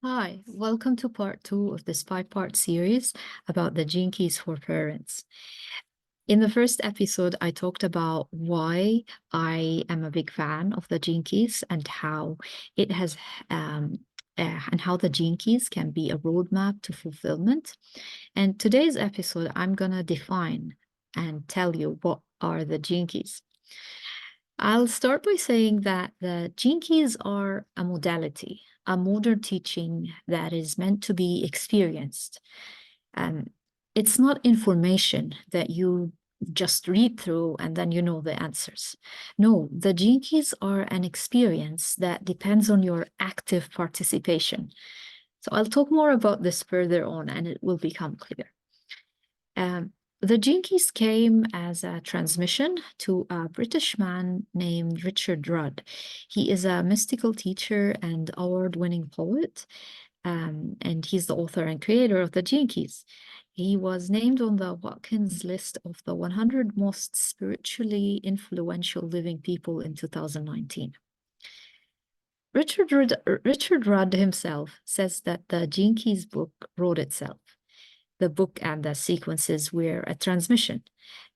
Hi, welcome to part two of this five-part series about the Gene Keys for parents. In the first episode, I talked about why I am a big fan of the Gene Keys and how it has and how the Gene Keys can be a roadmap to fulfillment. And today's episode, I'm gonna define and tell you what are the Gene Keys. I'll start by saying that the Gene Keys are a modality, a modern teaching that is meant to be experienced. Um, it's not information that you just read through and then you know the answers. No, the Gene Keys are an experience that depends on your active participation. So I'll talk more about this further on and it will become clear. Um, the Gene Keys came as a transmission to a British man named Richard Rudd. He is a mystical teacher and award-winning poet, and he's the author and creator of the Gene Keys. He was named on the Watkins list of the 100 most spiritually influential living people in 2019. Richard Rudd himself says that the Gene Keys book wrote itself. The book and the sequences were a transmission.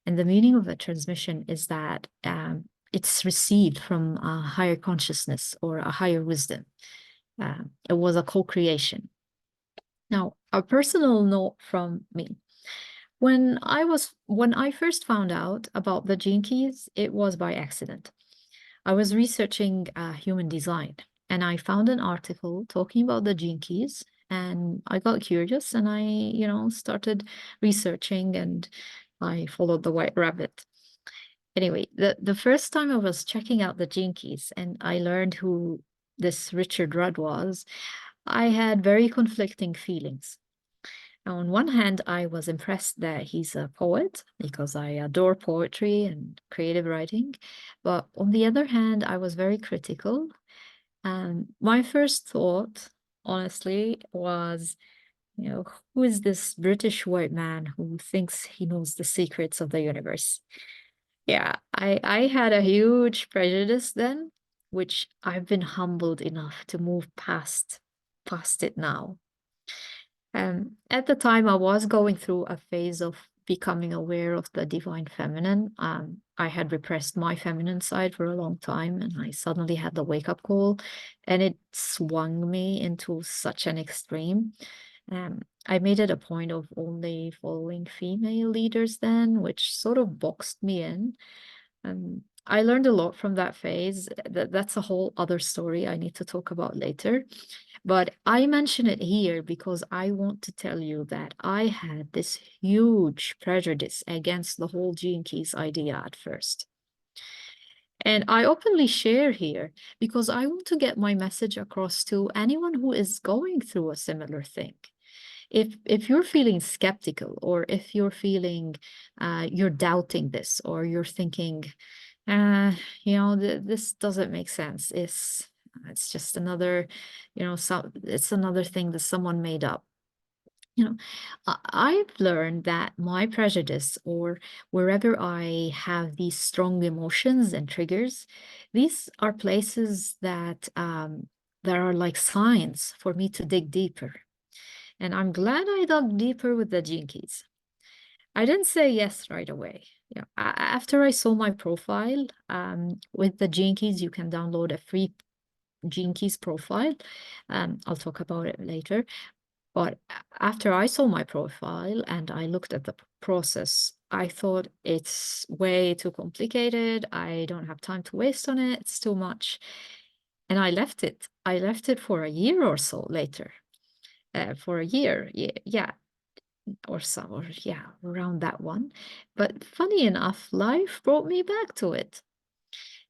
And the meaning of a transmission is that it's received from a higher consciousness or a higher wisdom. It was a co-creation. Now, a personal note from me. When I first found out about the Gene Keys, it was by accident. I was researching human design and I found an article talking about the Gene Keys and I got curious and I started researching and I followed the white rabbit. Anyway, the first time I was checking out the Gene Keys and I learned who this Richard Rudd was, I had very conflicting feelings. On one hand, I was impressed that he's a poet because I adore poetry and creative writing. But on the other hand, I was very critical. And my first thought, honestly, was, who is this British white man who thinks he knows the secrets of the universe? Yeah, I had a huge prejudice then, which I've been humbled enough to move past it now. At the time, I was going through a phase of becoming aware of the divine feminine. I had repressed my feminine side for a long time, and I suddenly had the wake-up call, and it swung me into such an extreme. I made it a point of only following female leaders then, which sort of boxed me in. I learned a lot from that phase. That's a whole other story I need to talk about later. But I mention it here because I want to tell you that I had this huge prejudice against the whole Gene Keys idea at first. And I openly share here because I want to get my message across to anyone who is going through a similar thing. If you're feeling skeptical or if you're feeling you're doubting this or you're thinking, this doesn't make sense. It's just another, it's another thing that someone made up. You know, I've learned that my prejudice or wherever I have these strong emotions and triggers, these are places that are like signs for me to dig deeper. And I'm glad I dug deeper with the Gene Keys. I didn't say yes right away. After I saw my profile, with the Gene Keys, you can download a free Gene Keys profile. I'll talk about it later. But after I saw my profile and I looked at the process, I thought it's way too complicated. I don't have time to waste on it. It's too much. And I left it. I left it for a year or so later. For a year, yeah, or so, or yeah, around that one. But funny enough, life brought me back to it.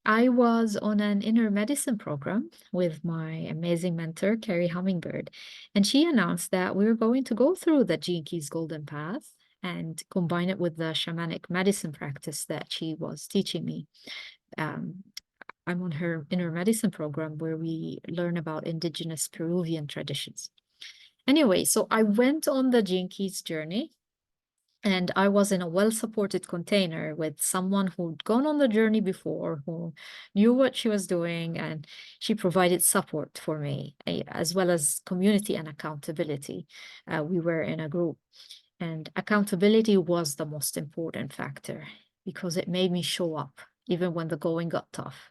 I was on an inner medicine program with my amazing mentor, Carrie Hummingbird, and she announced that we were going to go through the Gene Keys Golden Path and combine it with the shamanic medicine practice that she was teaching me. Um, I'm on her inner medicine program where we learn about indigenous Peruvian traditions. Anyway, so I went on the Gene Keys journey And I was in a well-supported container with someone who'd gone on the journey before, who knew what she was doing, and she provided support for me, as well as community and accountability. We were in a group, and accountability was the most important factor because it made me show up even when the going got tough.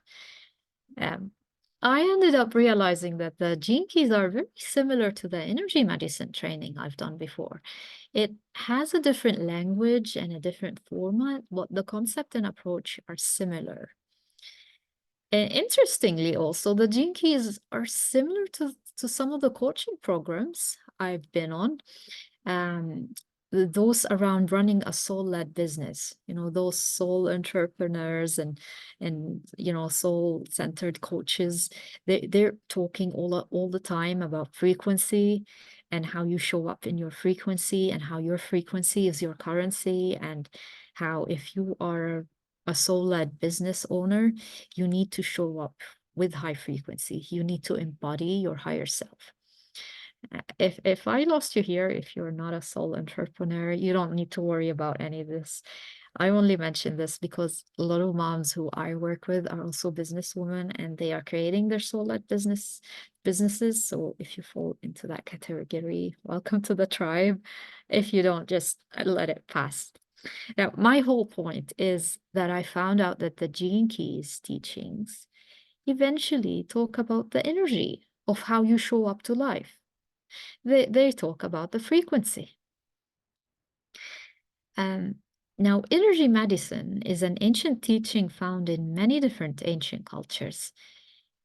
Um, I ended up realizing that the gene keys are very similar to the energy medicine training I've done before. It has a different language and a different format, but the concept and approach are similar. And interestingly, also, the gene keys are similar to some of the coaching programs I've been on. Um, those around running a soul-led business, those soul entrepreneurs and soul-centered coaches. They're talking all the time about frequency and how you show up in your frequency and how your frequency is your currency, and how if you are a soul-led business owner, you need to show up with high frequency. You need to embody your higher self. If I lost you here, if you're not a soul entrepreneur, you don't need to worry about any of this. I only mention this because a lot of moms who I work with are also businesswomen, and they are creating their soul-led businesses. So if you fall into that category, welcome to the tribe. If you don't, just let it pass. Now, my whole point is that I found out that the Gene Keys teachings eventually talk about the energy of how you show up to life. They talk about the frequency. Um, Now, energy medicine is an ancient teaching found in many different ancient cultures.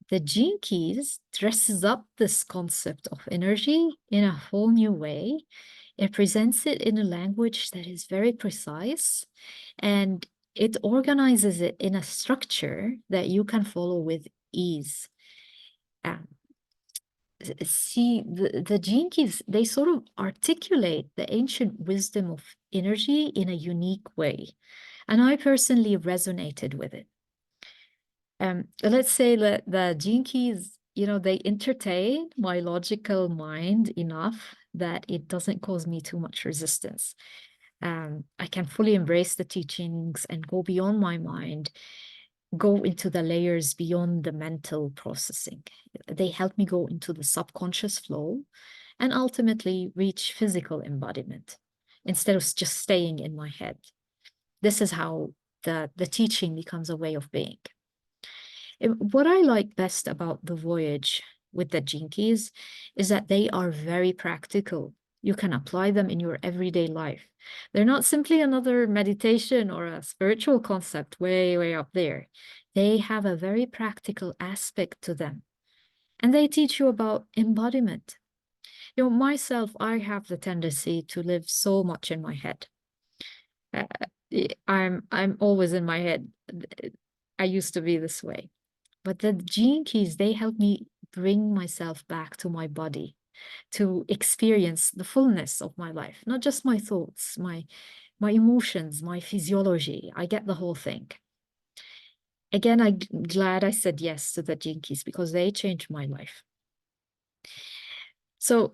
The Gene Keys dresses up this concept of energy in a whole new way. It presents it in a language that is very precise, and it organizes it in a structure that you can follow with ease. Um, See, the Gene Keys, they sort of articulate the ancient wisdom of energy in a unique way. And I personally resonated with it. Let's say that the Gene Keys, they entertain my logical mind enough that it doesn't cause me too much resistance. I can fully embrace the teachings and go beyond my mind, go into the layers beyond the mental processing. They help me go into the subconscious flow and ultimately reach physical embodiment instead of just staying in my head. This is how the teaching becomes a way of being. What I like best about the voyage with the Gene Keys is that they are very practical. You can apply them in your everyday life. They're not simply another meditation or a spiritual concept way, way up there. They have a very practical aspect to them. And they teach you about embodiment. Myself, I have the tendency to live so much in my head. Uh, I'm always in my head. I used to be this way. But the Gene Keys, they help me bring myself back to my body, to experience the fullness of my life, not just my thoughts, my emotions, my physiology. I get the whole thing. Again, I'm glad I said yes to the Gene Keys because they changed my life. So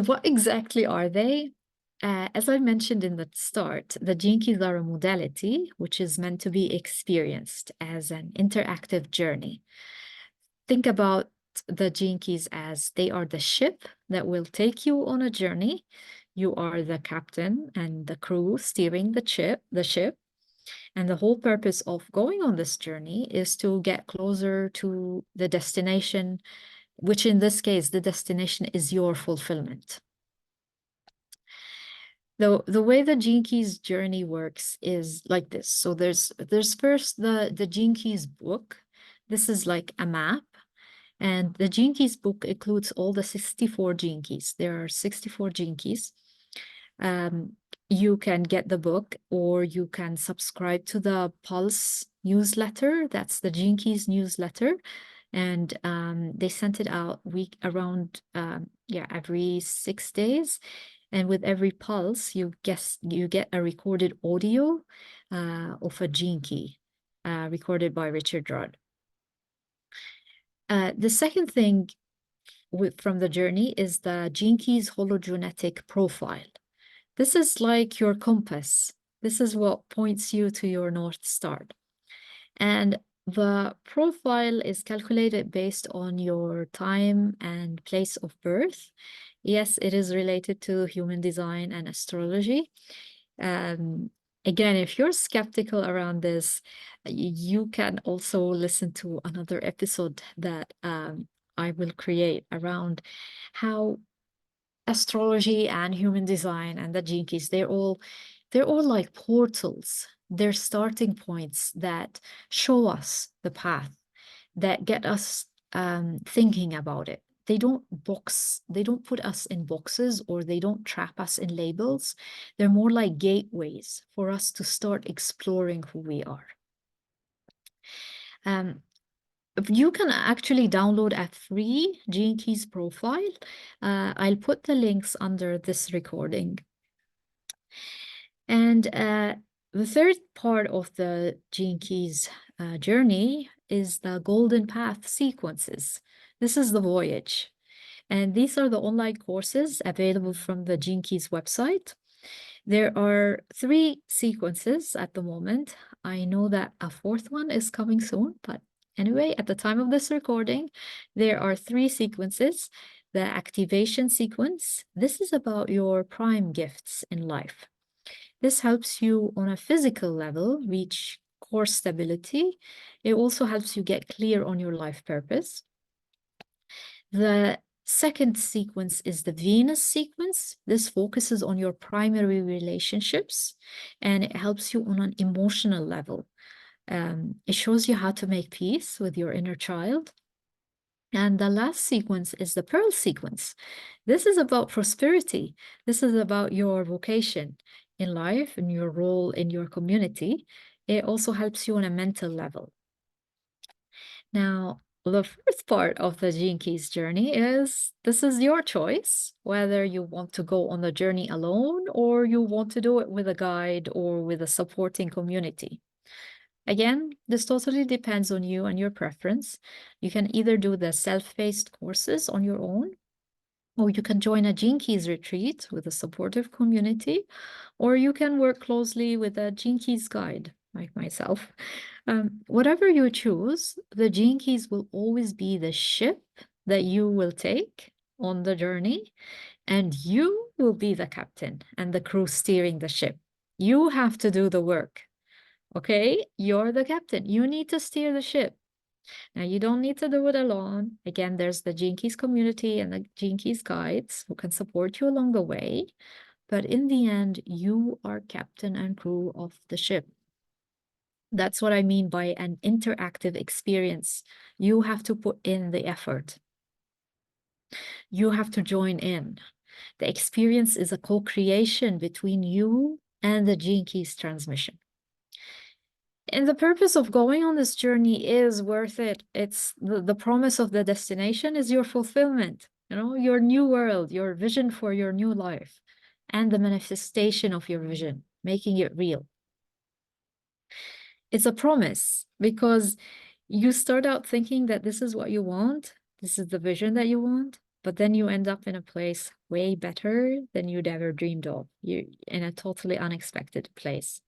what exactly are they? As I mentioned in the start, the Gene Keys are a modality which is meant to be experienced as an interactive journey. Think about the Gene Keys as they are the ship that will take you on a journey. You are the captain and the crew steering the ship. And the whole purpose of going on this journey is to get closer to the destination, which in this case, the destination is your fulfillment. The way the Gene Keys journey works is like this. So there's first the Gene Keys book. This is like a map. And the Gene Keys book includes all the 64 Gene Keys. There are 64 Gene Keys. You can get the book or you can subscribe to the Pulse newsletter. That's the Gene Keys newsletter. And they sent it out every 6 days. And with every pulse, you get a recorded audio of a Gene Key recorded by Richard Rudd. The second thing from the journey is the Gene Keys hologenetic profile. This is like your compass. This is what points you to your North Star. And the profile is calculated based on your time and place of birth. Yes, it is related to human design and astrology. Um, Again, if you're skeptical around this, you can also listen to another episode that I will create around how astrology and human design and the Gene Keys, they're all like portals. They're starting points that show us the path, that get us thinking about it. They don't put us in boxes, or they don't trap us in labels. They're more like gateways for us to start exploring who we are. Um, you can actually download a free Gene Keys profile. I'll put the links under this recording. And the third part of the Gene Keys journey is the Golden Path sequences. This is the voyage. And these are the online courses available from the Gene Keys website. There are 3 sequences at the moment. I know that a 4th one is coming soon, but anyway, at the time of this recording, there are 3 sequences. The activation sequence, this is about your prime gifts in life. This helps you on a physical level reach core stability. It also helps you get clear on your life purpose. The second sequence is the Venus sequence. This focuses on your primary relationships, and it helps you on an emotional level. It shows you how to make peace with your inner child. And the last sequence is the Pearl sequence. This is about prosperity. This is about your vocation in life and your role in your community. It also helps you on a mental level. Now, the first part of the Gene Keys journey is this is your choice, whether you want to go on the journey alone or you want to do it with a guide or with a supporting community. Again, this totally depends on you and your preference. You can either do the self-paced courses on your own, or you can join a Gene Keys retreat with a supportive community, or you can work closely with a Gene Keys guide, like myself. Whatever you choose, the Gene Keys will always be the ship that you will take on the journey, and you will be the captain and the crew steering the ship. You have to do the work. Okay, you're the captain. You need to steer the ship. Now, you don't need to do it alone. Again, there's the Gene Keys community and the Gene Keys guides who can support you along the way. But in the end, you are captain and crew of the ship. That's what I mean by an interactive experience. You have to put in the effort. You have to join in. The experience is a co-creation between you and the Gene Keys transmission. And the purpose of going on this journey is worth it. It's the promise of the destination is your fulfillment, your new world, your vision for your new life, and the manifestation of your vision, making it real. It's a promise because you start out thinking that this is what you want, this is the vision that you want, but then you end up in a place way better than you'd ever dreamed of. You're in a totally unexpected place.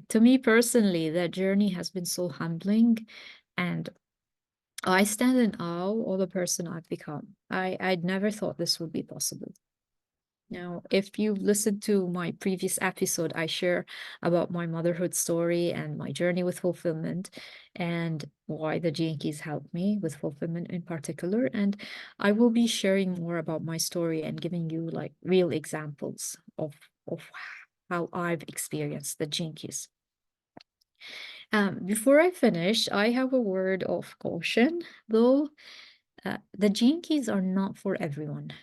To me personally, that journey has been so humbling, and I stand in awe of the person I've become. I'd never thought this would be possible. Now, if you've listened to my previous episode, I share about my motherhood story and my journey with fulfillment and why the Gene Keys helped me with fulfillment in particular. And I will be sharing more about my story and giving you like real examples of how I've experienced the Gene Keys. Before I finish, I have a word of caution, though. The Gene Keys are not for everyone.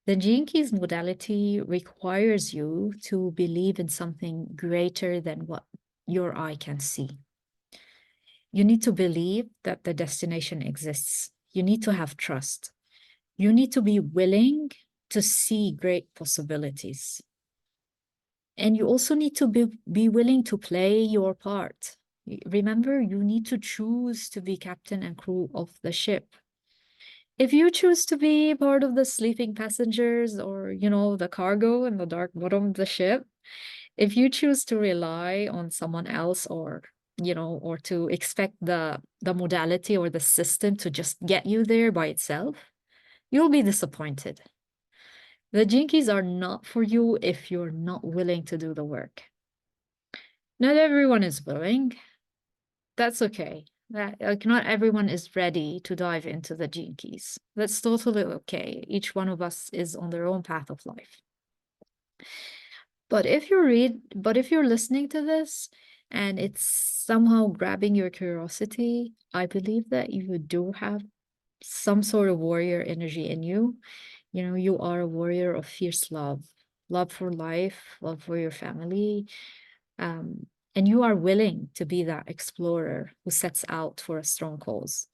The Gene Keys modality requires you to believe in something greater than what your eye can see. You need to believe that the destination exists. You need to have trust. You need to be willing to see great possibilities. And you also need to be willing to play your part. Remember, you need to choose to be captain and crew of the ship. If you choose to be part of the sleeping passengers or, the cargo in the dark bottom of the ship, if you choose to rely on someone else or to expect the modality or the system to just get you there by itself, you'll be disappointed. The Jinkies are not for you if you're not willing to do the work. Not everyone is willing. That's okay. Not everyone is ready to dive into the Jinkies. That's totally okay. Each one of us is on their own path of life. But if you're listening to this and it's somehow grabbing your curiosity, I believe that you do have some sort of warrior energy in you. You are a warrior of fierce love, love for life, love for your family. Um, and you are willing to be that explorer who sets out for a strong cause.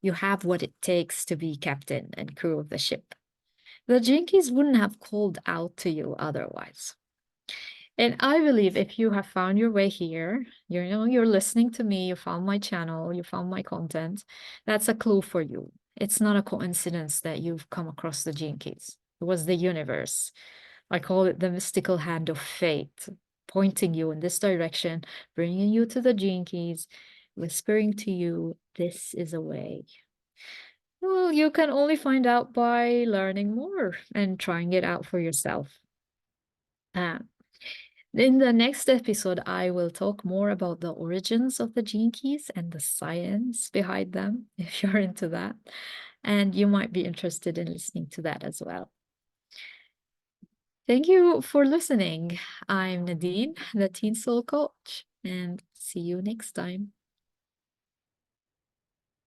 You have what it takes to be captain and crew of the ship. The Jinkies wouldn't have called out to you otherwise. And I believe if you have found your way here, you're listening to me, you found my channel, you found my content, that's a clue for you. It's not a coincidence that you've come across the Gene Keys. It was the universe. I call it the mystical hand of fate, pointing you in this direction, bringing you to the Gene Keys, whispering to you, this is a way. Well, you can only find out by learning more and trying it out for yourself. Uh, In the next episode, I will talk more about the origins of the gene keys and the science behind them, if you're into that. And you might be interested in listening to that as well. Thank you for listening. I'm Nadine, the Teen Soul Coach, and see you next time.